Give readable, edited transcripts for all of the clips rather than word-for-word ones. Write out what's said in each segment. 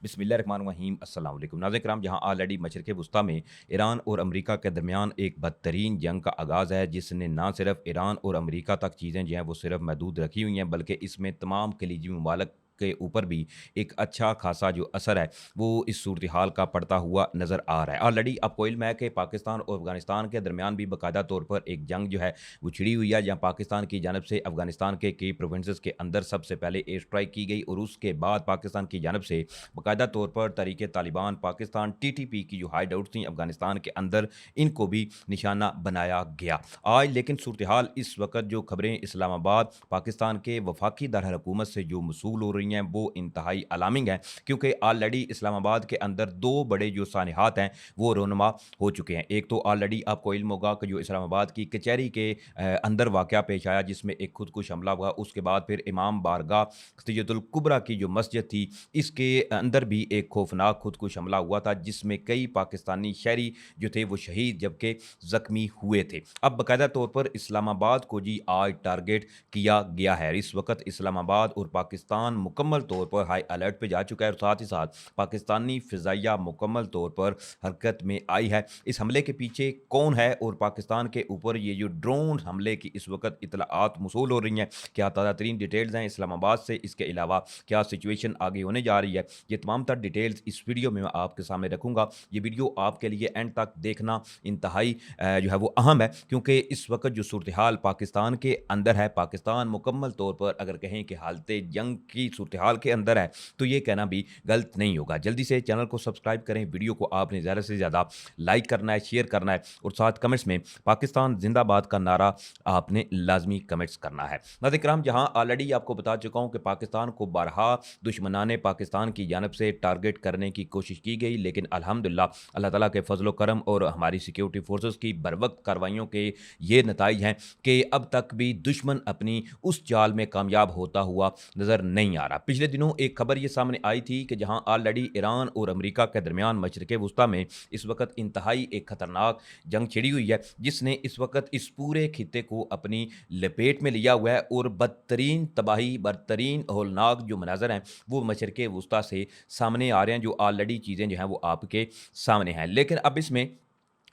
बिस्मिल्लाहिर्रहमानिर्रहीम अस्सलाम वालेकुम नाज़रीन किराम। जहां ऑलरेडी मशरिक़ वुस्ता में ईरान और अमेरिका के दरमियान एक बदतरीन जंग का आगाज़ है, जिसने ना सिर्फ ईरान और अमेरिका तक चीज़ें जो हैं वो सिर्फ महदूद रखी हुई हैं, बल्कि इसमें तमाम खलीजी ममालिक के ऊपर भी एक अच्छा खासा जो असर है वो इस सूरत हाल का पड़ता हुआ नज़र आ रहा है। ऑलरेडी आपको इल्म है कि पाकिस्तान और अफगानिस्तान के दरमियान भी बाकायदा तौर पर एक जंग जो है वो छिड़ी हुई है, जहाँ पाकिस्तान की जानब से अफगानिस्तान के कई प्रोविंसेस के अंदर सबसे पहले एयर स्ट्राइक की गई और उसके बाद पाकिस्तान की जानब से बाकायदा तौर पर तहरीक तालिबान पाकिस्तान TTP की जो हाइड आउट थी अफगानिस्तान के अंदर, इनको भी निशाना बनाया गया। आज लेकिन सूरत हाल इस वक्त जो खबरें इस्लामाबाद पाकिस्तान के वफाकी दारकूमत से जो मसूल हो रही हैं वो इंतहाई अलार्मिंग है, क्योंकि ऑलरेडी इस्लामाबाद के अंदर दो बड़े जो सानहात हैं वो रोनमा हो चुके हैं। एक तो ऑलरेडी आपको इल्म होगा कि जो इस्लामाबाद की कचहरी के अंदर वाक़या पेश आया, जिसमें एक खुदकुश हमला हुआ। उसके बाद फिर इमाम बारगाह सैयदुल कुबरा की जो मस्जिद थी, इसके अंदर भी एक खौफनाक खुदकुश हमला हुआ था, जिसमें कई पाकिस्तानी शहरी जो थे वो शहीद जबकि ज़ख्मी हुए थे। अब बाकायदा तौर पर इस्लामाबाद को जी आज टारगेट किया गया है। इस वक्त इस्लामाबाद और पाकिस्तान मुकम्मल तौर पर हाई अलर्ट पे जा चुका है और साथ ही साथ पाकिस्तानी फ़िज़ाइया मुकम्मल तौर पर हरकत में आई है। इस हमले के पीछे कौन है और पाकिस्तान के ऊपर ये जो ड्रोन हमले की इस वक्त इतलाआत मौसूल हो रही हैं, क्या ताज़ा तरीन डिटेल्स हैं इस्लामाबाद से, इसके अलावा क्या सिचुएशन आगे होने जा रही है, ये तमाम तर डिटेल्स इस वीडियो में मैं आपके सामने रखूँगा। ये वीडियो आपके लिए एंड तक देखना इंतहाई जो है वो अहम है, क्योंकि इस वक्त जो सूरत हाल पाकिस्तान के अंदर है, पाकिस्तान मुकम्मल तौर पर अगर कहें कि हालत जंग की सूरत हाल के अंदर है, तो ये कहना भी गलत नहीं होगा। जल्दी से चैनल को सब्सक्राइब करें, वीडियो को आपने ज़्यादा से ज़्यादा लाइक करना है, शेयर करना है और साथ कमेंट्स में पाकिस्तान जिंदाबाद का नारा आपने लाजमी कमेंट्स करना है। नाज़रीन किराम, जहां ऑलरेडी आपको बता चुका हूं कि पाकिस्तान को बारहा दुश्मनाने पाकिस्तान की जानब से टारगेट करने की कोशिश की गई, लेकिन अल्हम्दुलिल्लाह अल्लाह ताला के फजल करम और हमारी सिक्योरिटी फोर्सेस की बरवक्त कार्रवाइयों के ये नताइज हैं कि अब तक भी दुश्मन अपनी उस चाल में कामयाब होता हुआ नज़र नहीं आ रहा। पिछले दिनों एक खबर ये सामने आई थी कि जहां ऑलरेडी ईरान और अमेरिका के दरमियान मशरिक़ वुस्ता में इस वक्त इंतहाई एक खतरनाक जंग छिड़ी हुई है, जिसने इस वक्त इस पूरे खित्ते को अपनी लपेट में लिया हुआ है और बदतरीन तबाही बदतरीन होलनाक जो मनाजर हैं वो मशरिक़ वुस्ता से सामने आ रहे हैं, जो ऑलरेडी चीज़ें जो हैं वो आपके सामने हैं। लेकिन अब इसमें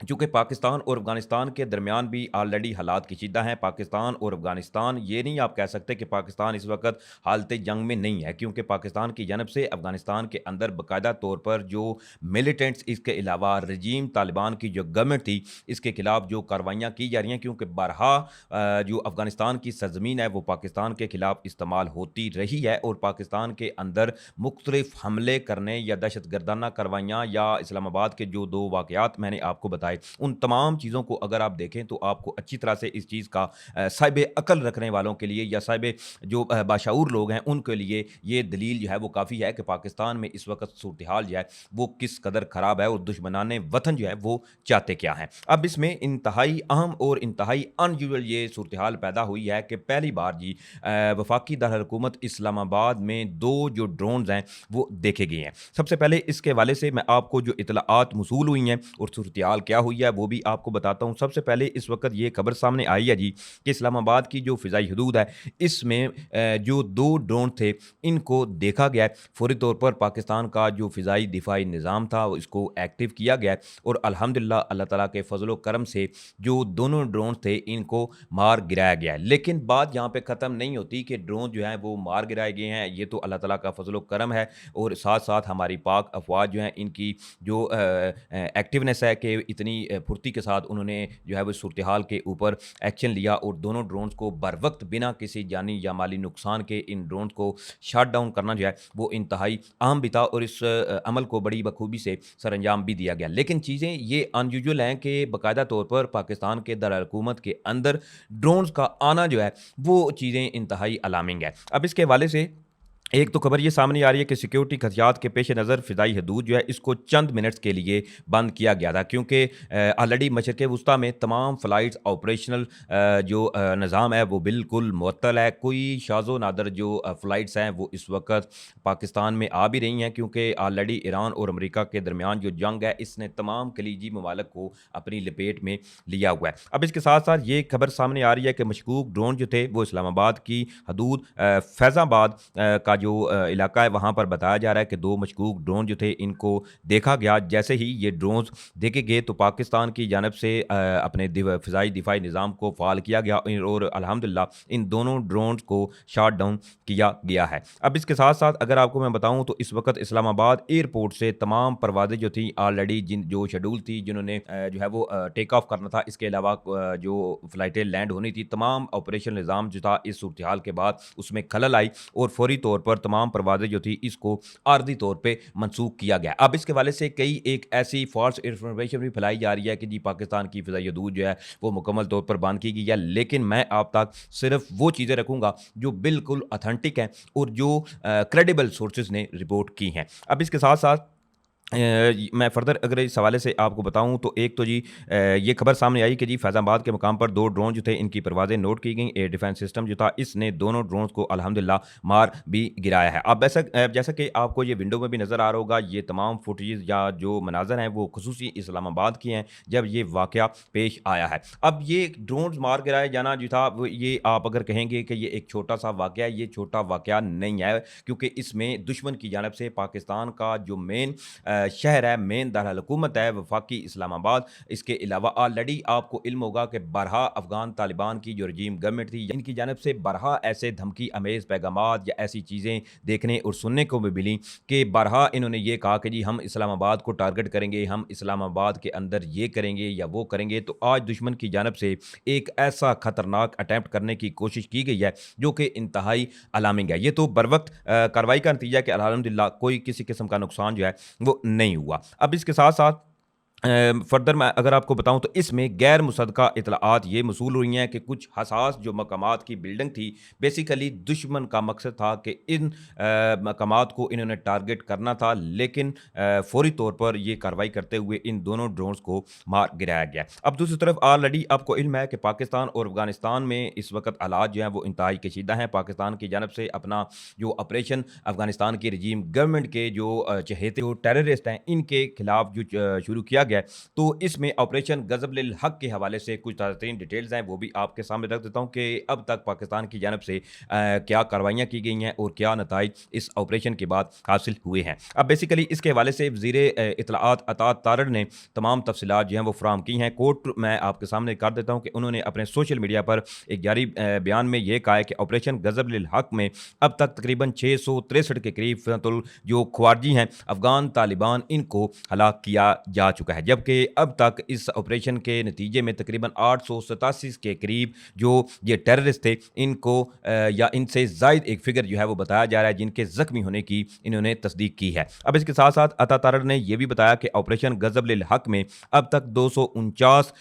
चूँकि पाकिस्तान और अफ़गानिस्तान के दरमियान भी ऑलरेडी हालात कशीदा हैं। पाकिस्तान और अफ़गानिस्तान, ये नहीं आप कह सकते कि पाकिस्तान इस वक्त हालत जंग में नहीं है, क्योंकि पाकिस्तान की जानब से अफ़गानिस्तान के अंदर बाकायदा तौर पर जो मिलिटेंट्स, इसके अलावा रजीम तालिबान की जो गवर्नमेंट थी, इसके खिलाफ जो कार्रवाइयाँ की जा रही हैं, क्योंकि बारहा जो अफ़गानिस्तान की सरज़मीन है वो पाकिस्तान के खिलाफ इस्तेमाल होती रही है और पाकिस्तान के अंदर मुख्तलिफ हमले करने या दहशत गर्दाना कार्रवाइयाँ या इस्लामाबाद के जो दो वाक़यात मैंने आपको बताए, उन तमाम चीज़ों को अगर आप देखें तो आपको अच्छी तरह से इस चीज़ का साहिब अकल रखने वालों के लिए या साहिब जो बाशऊर लोग हैं उनके लिए ये दलील जो है वो काफ़ी है कि पाकिस्तान में इस वक्त सूरत हाल जो है वो किस कदर ख़राब है और दुश्मनाने वतन जो है वो चाहते क्या हैं। अब इसमें इंतहाई अहम और इंतहाई अनयूजुअल ये सूरत हाल पैदा हुई है कि पहली बार जी वफाकी दारकूमत इस्लामाबाद में दो जो ड्रोन्स हैं वो देखे गए हैं। सबसे पहले इसके हवाले से मैं आपको जो इतलाआत मौसूल हुई हैं और सूरत हाल क्या हुई है वो भी आपको बताता हूँ। सबसे पहले इस वक्त ये खबर सामने आई है जी कि इस्लामाबाद की जो फ़िज़ाई हदूद है, इसमें जो दो ड्रोन थे इनको देखा गया है। फौरी तौर पर पाकिस्तान का जो फ़िज़ाई दिफाई निज़ाम था इसको एक्टिव किया गया है और अल्हम्दुलिल्लाह अल्लाह ताला के फजल करम से जो दोनों ड्रोन थे इनको मार गिराया गया है। लेकिन बात यहाँ पे ख़त्म नहीं होती कि ड्रोन जो है वो मार गिराए गए हैं, ये तो अल्लाह ताला का फजल करम है और साथ साथ हमारी पाक अफवाज जो हैं इनकी जो एक्टिवनेस है कि इतनी फुर्ती के साथ उन्होंने जो है वो सूरत हाल के ऊपर एक्शन लिया और दोनों ड्रोन्स को बर वक्त बिना किसी जानी या माली नुकसान के इन ड्रोन्स को शट डाउन करना जो है वो इंतहाई अहम भी था और इस अमल को बड़ी बखूबी से सर अंजाम भी दिया गया। लेकिन चीज़ें ये अनयूजुअल हैं कि बाकायदा तौर पर पाकिस्तान के दारकूमत के अंदर ड्रोन्स का आना जो है वो चीज़ें इंतहाई अलार्मिंग है। अब इसके हवाले से एक तो खबर ये सामने आ रही है कि सिक्योरिटी खदशात के पेश नज़र फ़िज़ाई हदूद जो है इसको चंद मिनट्स के लिए बंद किया गया था, क्योंकि ऑलरेडी मशरिक़ वुस्ता में तमाम फ़्लाइट्स ऑपरेशनल जो निज़ाम है वो बिल्कुल मुअत्तल है। कोई शाज़ो नादर जो फ़्लाइट्स हैं वो इस वक्त पाकिस्तान में आ भी रही हैं, क्योंकि ऑलरेडी ईरान और अमेरिका के दरमियान जो जंग है इसने तमाम खलीजी ममालिक को अपनी लपेट में लिया हुआ है। अब इसके साथ साथ ये खबर सामने आ रही है कि मशकूक ड्रोन जो थे वो इस्लामाबाद की हदूद फैज़ाबाद का जो इलाका है वहाँ पर बताया जा रहा है कि 2 मशकूक ड्रोन जो थे इनको देखा गया। जैसे ही ये ड्रोन्स देखे गए तो पाकिस्तान की जानिब से अपने फ़िज़ाई दिफ़ाई निज़ाम को फ़ाल किया गया और अल्हम्दुलिल्लाह इन दोनों ड्रोन्स को शॉट डाउन किया गया है। अब इसके साथ-साथ अगर आपको मैं बताऊँ तो इस वक़्त इस्लामाबाद एयरपोर्ट से तमाम परवाज़ें जो थी ऑलरेडी जो शेड्यूल थी जिन्होंने जो है वो टेक ऑफ करना था, इसके अलावा जो फ़्लाइटें लैंड होनी थी, तमाम ऑपरेशन निज़ाम जो था इस सूरत-ए-हाल के बाद उसमें खलल आई और फ़ौरी तौर पर तमाम परवाज़ें जो थी इसको आर्ज़ी तौर पे मनसूख किया गया। अब इसके हवाले से कई एक ऐसी फ़ॉल्स इन्फॉर्मेशन भी फैलाई जा रही है कि जी पाकिस्तान की फ़िज़ाई हदूद जो है वो मुकम्मल तौर पर बंद की गई है, लेकिन मैं आप तक सिर्फ वो चीज़ें रखूँगा जो बिल्कुल ऑथेंटिक हैं और जो क्रेडिबल सोर्सेज़ ने रिपोर्ट की हैं। अब इसके साथ-साथ मैं फर्दर अगर इस हवाले से आपको बताऊँ तो एक तो जी ये खबर सामने आई कि जी फैज़ाबाद के मुकाम पर 2 ड्रोन जो थे इनकी परवाज़ें नोट की गईं। एयर डिफेंस सिस्टम जो था इसने दोनों ड्रोन्स को अल्हम्दुलिल्लाह मार भी गिराया है। अब जैसा कि आपको ये विंडो में भी नज़र आ रहा होगा, ये तमाम फुटेज या जो मनाज़र हैं वो ख़ुसूसी इस्लामाबाद के हैं जब ये वाक़या पेश आया है। अब ये ड्रोन्स मार गिराया जाना जो था वो ये आप अगर कहेंगे कि ये एक छोटा-सा वाक़या है, ये छोटा वाक़या नहीं है, क्योंकि इसमें दुश्मन की जानिब से पाकिस्तान का जो मेन शहर है, मेन दारुल हुकूमत है वफाकी इस्लामाबाद। इसके अलावा ऑलरेडी आपको इल्म होगा कि बरहा अफ़गान तालिबान की जो रजीम गवर्नमेंट थी, इनकी जानिब से बरहा ऐसे धमकी अमेज़ पैगामात या ऐसी चीज़ें देखने और सुनने को भी मिली कि बरहा इन्होंने ये कहा कि जी हम इस्लामाबाद को टारगेट करेंगे, हम इस्लामाबाद के अंदर ये करेंगे या वो करेंगे। तो आज दुश्मन की जानिब से एक ऐसा ख़तरनाक अटैम्प्ट करने की कोशिश की गई है जो कि इंतहाई अलार्मिंग है। ये तो बर वक़्त कार्रवाई का नतीजा है कि अल्हम्दुलिल्लाह कोई किसी किस्म का नुकसान जो है वो नहीं हुआ। अब इसके साथ-साथ फर्दर मैं अगर आपको बताऊँ तो इसमें गैर मुसद्दक़ा इत्तलाआत ये मौसूल हुई हैं कि कुछ हसास जो मकामात की बिल्डिंग थी, बेसिकली दुश्मन का मकसद था कि इन मकामात को इन्होंने टारगेट करना था, लेकिन फ़ौरी तौर पर ये कार्रवाई करते हुए इन दोनों ड्रोन्स को मार गिराया गया। अब दूसरी तरफ ऑलरेडी आपको इल्म है कि पाकिस्तान और अफ़गानिस्तान में इस वक़्त हालात जो हैं वो इंतहाई कशीदा हैं। पाकिस्तान की जानिब से अपना जो ऑपरेशन अफ़गानिस्तान की रजीम गवर्नमेंट के जो चहेते जो टेररिस्ट हैं, इनके खिलाफ जो शुरू किया गया है, तो इसमें ऑपरेशन गज़ब-उल हक़ के हवाले से कुछ ताज़ा-तरीन डिटेल्स हैं, वो भी आपके सामने रख देता हूँ कि अब तक पाकिस्तान की जानिब से क्या कार्रवाइयाँ की गई हैं और क्या नताइज इस ऑपरेशन के बाद हासिल हुए हैं। अब बेसिकली इसके हवाले से वज़ीर इत्तलाआत अता तारड़ ने तमाम तफ़सीलात जो हैं वो फ़राहम की हैं। कोट मैं आपके सामने कर देता हूँ कि उन्होंने अपने सोशल मीडिया पर एक जारी बयान में ये कहा है कि ऑपरेशन गज़ब-उल हक़ में अब तक तकरीबन 663 के करीब फ़ितुल जो ख्वारिजी हैं अफ़गान तालिबान इनको हलाक किया जा चुका है। जबकि अब तक इस ऑपरेशन के नतीजे में तकरीबन 887 के करीब जो ये टेररिस्ट थे इनको या इनसे ज़ायद एक फ़िगर जो है वो बताया जा रहा है जिनके ज़ख्मी होने की इन्होंने तस्दीक की है। अब इसके साथ-साथ अता तारड़ ने ये भी बताया कि ऑपरेशन गज़ब-उल हक़ में अब तक 249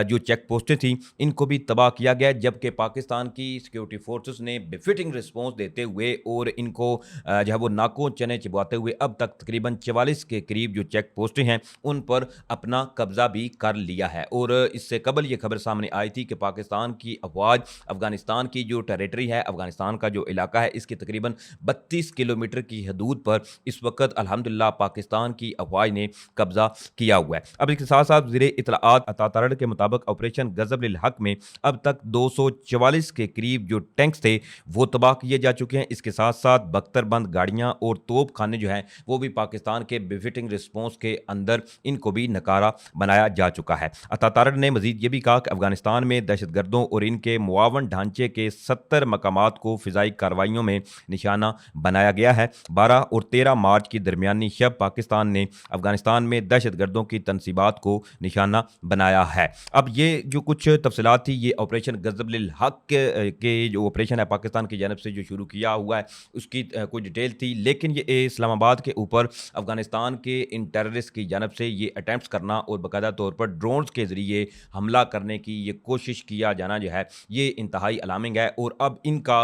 जो चेक पोस्टें थी इनको भी तबाह किया गया है, जबकि पाकिस्तान की सिक्योरिटी फोर्सेस ने बेफिटिंग रिस्पॉन्स देते हुए और इनको जो है वो नाकों चने चिबवाते हुए अब तक तकरीबन 44 के करीब जो चेक पोस्टें हैं उन पर अपना कब्जा भी कर लिया है। और इससे कबल ये खबर सामने आई थी कि पाकिस्तान की अफवाज अफगानिस्तान की जो टेरिटरी है, अफगानिस्तान का जो इलाका है, इसकी तकरीबन 32 किलोमीटर की हदूद पर इस वक्त अल्हम्दुलिल्लाह पाकिस्तान की अफवाज ने कब्जा किया हुआ है। अब इसके साथ साथ वज़ीर इत्तलाआत अता तारड़ के मुताबिक ऑपरेशन गज़ब-उल हक़ में अब तक 244 के करीब जो टैंक्स थे वो तबाह किए जा चुके हैं। इसके साथ साथ बख्तरबंद गाड़ियाँ और तोप खाने जो हैं वो भी पाकिस्तान के बेफिटिंग रिस्पॉन्स के अंदर इनको भी नकारा बनाया जा चुका है। अता तारड़ ने मजीद ये भी कहा कि अफगानिस्तान में दहशतगर्दों और इनके मुआवन ढांचे के 70 मकामात को फ़िज़ाई कार्रवाइयों में निशाना बनाया गया है। 12 और 13 मार्च की दरमियानी शब पाकिस्तान ने अफगानिस्तान में दहशतगर्दों की तनसीबात को निशाना बनाया है। अब ये जो कुछ तफसीलात थी, ये ऑपरेशन गज़ब-उल हक़ के जो ऑपरेशन है पाकिस्तान की जानिब से जो शुरू किया हुआ है उसकी कुछ डिटेल थी, लेकिन ये इस्लामाबाद के ऊपर अफगानिस्तान के इन टेररिस्ट की जानिब से ये अटैम्प्ट्स करना और बाकायदा तौर पर ड्रोन्स के ज़रिए हमला करने की ये कोशिश किया जाना जो है ये इंतहाई अलार्मिंग है। और अब इनका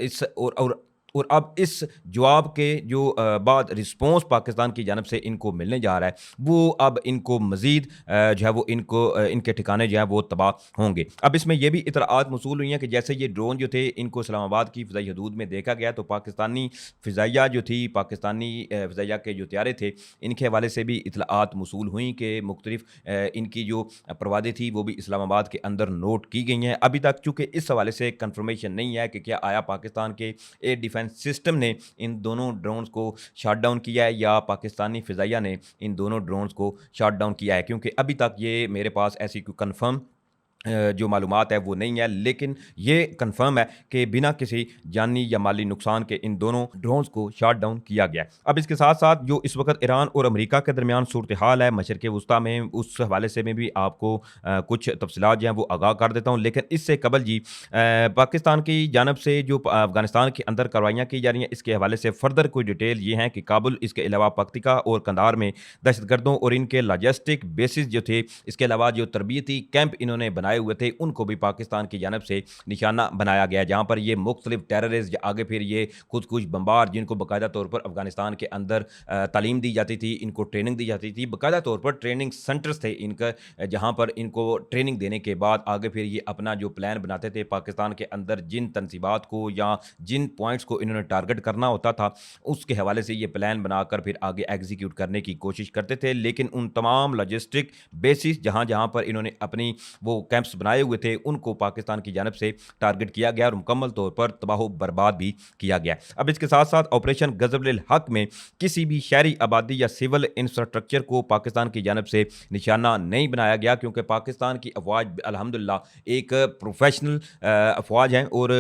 इस और अब इस जवाब के जो बाद रिस्पॉन्स पाकिस्तान की जानिब से इनको मिलने जा रहा है वो अब इनको मज़ीद जो है वो इनको इनके ठिकाने जो है वो तबाह होंगे। अब इसमें यह भी इतलात मौसूल हुई हैं कि जैसे ये ड्रोन जो थे इनको इस्लामाबाद की फ़िज़ाई हदूद में देखा गया तो पाकिस्तानी फ़िज़ाइया जो थी, पाकिस्तानी फ़िज़ाइया के जो तैयारे थे इनके हवाले से भी इतलात मौसूल हुई कि मुख्तलिफ इनकी जो परवादें थी वो भी इस्लामाबाद के अंदर नोट की गई हैं। अभी तक चूँकि इस हवाले से कन्फर्मेशन नहीं है कि क्या आया पाकिस्तान के एयर डिफेंस डिफेंस सिस्टम ने इन दोनों ड्रोन्स को शट डाउन किया है या पाकिस्तानी फ़िज़ाइया ने इन दोनों ड्रोन्स को शट डाउन किया है, क्योंकि अभी तक ये मेरे पास ऐसी कोई कन्फर्म जो मालूमात है वो नहीं है, लेकिन ये कंफर्म है कि बिना किसी जानी या माली नुकसान के इन दोनों ड्रोन्स को शट डाउन किया गया है। अब इसके साथ साथ जो इस वक्त ईरान और अमेरिका के दरमियान सूरत हाल है मशरिक़ वस्ता में, उस हवाले से मैं भी आपको कुछ तफसीलात जो हैं वो आगाह कर देता हूँ। लेकिन इससे कबल जी पाकिस्तान की जानब से जो अफगानिस्तान के अंदर कार्रवाइयाँ की जा रही हैं, इसके हवाले से फर्दर कोई डिटेल ये हैं कि काबुल, इसके अलावा पख्तिका और कंधार में दहशतगर्दों और इनके लॉजिस्टिक बेसिस जो थे, इसके अलावा जो तरबियती कैंप इन्होंने बनाए हुए थे, उनको भी पाकिस्तान की जानब से निशाना बनाया गया, जहाँ पर ये मुख्तलिफ टेररिस्ट आगे फिर ये खुद कुछ बम्बार, जिनको बाकायदा तौर पर अफगानिस्तान के अंदर तालीम दी जाती थी, इनको ट्रेनिंग दी जाती थी, बाकायदा तौर पर ट्रेनिंग सेंटर्स थे इनका, जहाँ पर इनको ट्रेनिंग देने के बाद आगे फिर ये अपना जो प्लान बनाते थे पाकिस्तान के अंदर जिन तनसीबात को या जिन पॉइंट्स को इन्होंने टारगेट करना होता था, उसके हवाले से ये प्लान बनाकर फिर आगे एग्जीक्यूट करने की कोशिश करते थे। लेकिन उन तमाम लॉजिस्टिक बेसिस जहाँ जहाँ पर इन्होंने अपनी वो कैंप्स बनाए हुए थे, उनको पाकिस्तान की जानब से टारगेट किया गया और मुकम्मल तौर पर तबाह बर्बाद भी किया गया। अब इसके साथ साथ ऑपरेशन गज़ब-उल हक में किसी भी शहरी आबादी या सिविल इंफ्रास्ट्रक्चर को पाकिस्तान की जानब से निशाना नहीं बनाया गया, क्योंकि पाकिस्तान की अफवाज अल्हम्दुलिल्लाह एक प्रोफेशनल अफवाज हैं और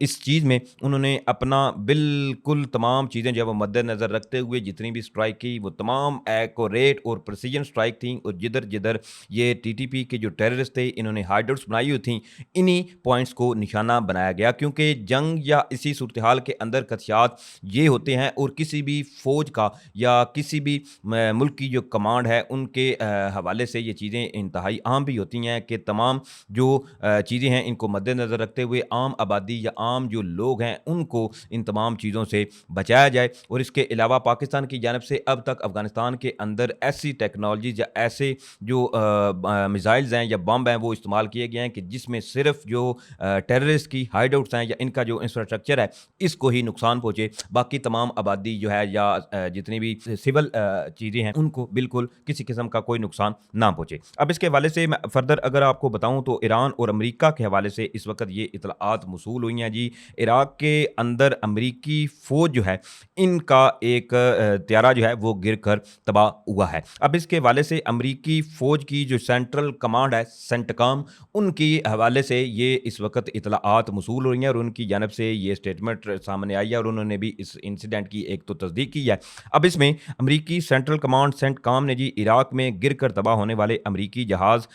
इस चीज़ में उन्होंने अपना बिल्कुल तमाम चीज़ें जो है वो मद्देनज़र रखते हुए जितनी भी स्ट्राइक की वो तमाम एक्यूरेट और प्रिसीजन स्ट्राइक थी। और जिधर जिधर ये टीटीपी के जो टेररिस्ट थे इन्होंने हाइडआउट्स बनाई हुई थी, इन्हीं पॉइंट्स को निशाना बनाया गया, क्योंकि जंग या इसी सूरत हाल के अंदर खदशात ये होते हैं और किसी भी फ़ौज का या किसी भी मुल्क की जो कमांड है उनके हवाले से ये चीज़ें इंतहाई आम भी होती हैं कि तमाम जो चीज़ें हैं इनको मद्देनज़र रखते हुए आम आबादी या आम जो लोग हैं उनको इन तमाम चीज़ों से बचाया जाए। और इसके अलावा पाकिस्तान की जानब से अब तक अफ़गानिस्तान के अंदर ऐसी टेक्नोलॉजीज़ या ऐसे जो मिसाइल्स हैं या बम हैं वो इस्तेमाल किए गए हैं कि जिसमें सिर्फ जो टेररिस्ट की हाइडआउट्स हैं या इनका जो इंफ्रास्ट्रक्चर है इसको ही नुकसान पहुँचे, बाकी तमाम आबादी जो है या जितनी भी सिविल चीज़ें हैं उनको बिल्कुल किसी किस्म का कोई नुकसान ना पहुँचे। अब इसके हवाले से मैं फर्दर अगर आपको बताऊँ तो ईरान और अमेरिका के हवाले से इस वक्त ये इतलाआत मौसूल हुई हैं जी। इराक के अंदर अमेरिकी फ़ौज जो है इनका एक त्यारा जो है वो गिर कर तबाह हुआ है। अब इसके हवाले से अमेरिकी फ़ौज की जो सेंट्रल कमांड है सेंटकॉम, उनकी हवाले से ये इस वक्त इतलाआत मौसूल हो रही हैं और उनकी जानब से ये स्टेटमेंट सामने आई है और उन्होंने भी इस इंसिडेंट की एक तो तस्दीक की है। अब इसमें अमेरिकी सेंट्रल कमांड सेंटकॉम ने जी इराक में गिर कर तबाह होने वाले अमेरिकी जहाज़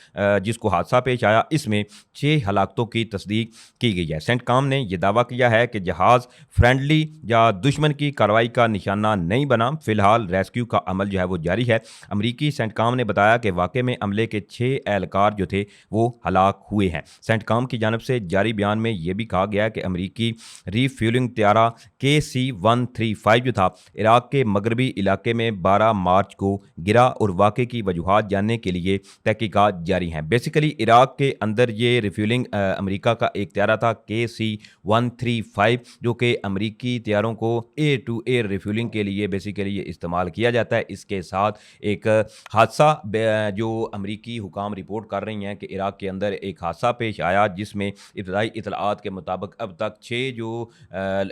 जिसको हादसा पेश आया, इसमें 6 हलाकतों की तस्दीक की गई है। सेंटकॉम ने यह दावा किया है कि जहाज़ फ्रेंडली या दुश्मन की कार्रवाई का निशाना नहीं बना, फिलहाल रेस्क्यू का अमल जो है वो जारी है। अमेरिकी सेंटकॉम ने बताया कि वाक़े में अमले के 6 एहलकार जो थे वो हलाक हुए हैं। सेंटकॉम की जानब से जारी बयान में यह भी कहा गया कि अमेरिकी रीफ्यूलिंग त्यारा KC-135 जो था इराक के मगरबी इलाके में 12 मार्च को गिरा और वाक़े की वजूहात जानने के लिए तहकीकात जारी हैं। बेसिकली इराक के अंदर ये रिफ्यूलिंग अमेरिका का एक त्यारा था KC-135 जो कि अमेरिकी त्यारों को एयर टू एयर रिफ्यूलिंग के लिए बेसिकली ये इस्तेमाल किया जाता है। इसके साथ एक हादसा जो अमेरिकी हुकाम रिपोर्ट कर रही हैं कि इराक के अंदर एक हादसा पेश आया जिसमें इब्तदाई इतलाआत के मुताबिक अब तक 6 जो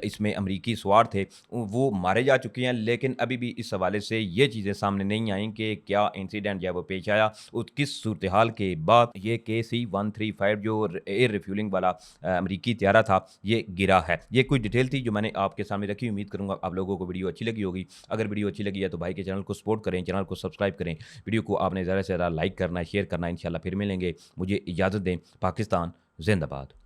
इसमें अमेरिकी सवार थे वो मारे जा चुके हैं, लेकिन अभी भी इस हवाले से ये चीज़ें सामने नहीं आई कि क्या इंसिडेंट जो वो पेश आया और किस सूरत हाल के बाद ये KC-135 जो एयर रिफ्यूलिंग वाला अमेरिकी त्यारा था ये गिरा है। ये कुछ डिटेल थी जो मैंने आपके सामने रखी। उम्मीद करूँगा आप लोगों को वीडियो अच्छी लगी होगी। अगर वीडियो अच्छी लगी है तो भाई के चैनल को सपोर्ट करें, चैनल को सब्सक्राइब करें, वीडियो को आपने ज़्यादा से ज़्यादा लाइक करना है, शेयर करना है। इंशाल्लाह फिर मिलेंगे, मुझे इजाज़त दें। पाकिस्तान जिंदाबाद।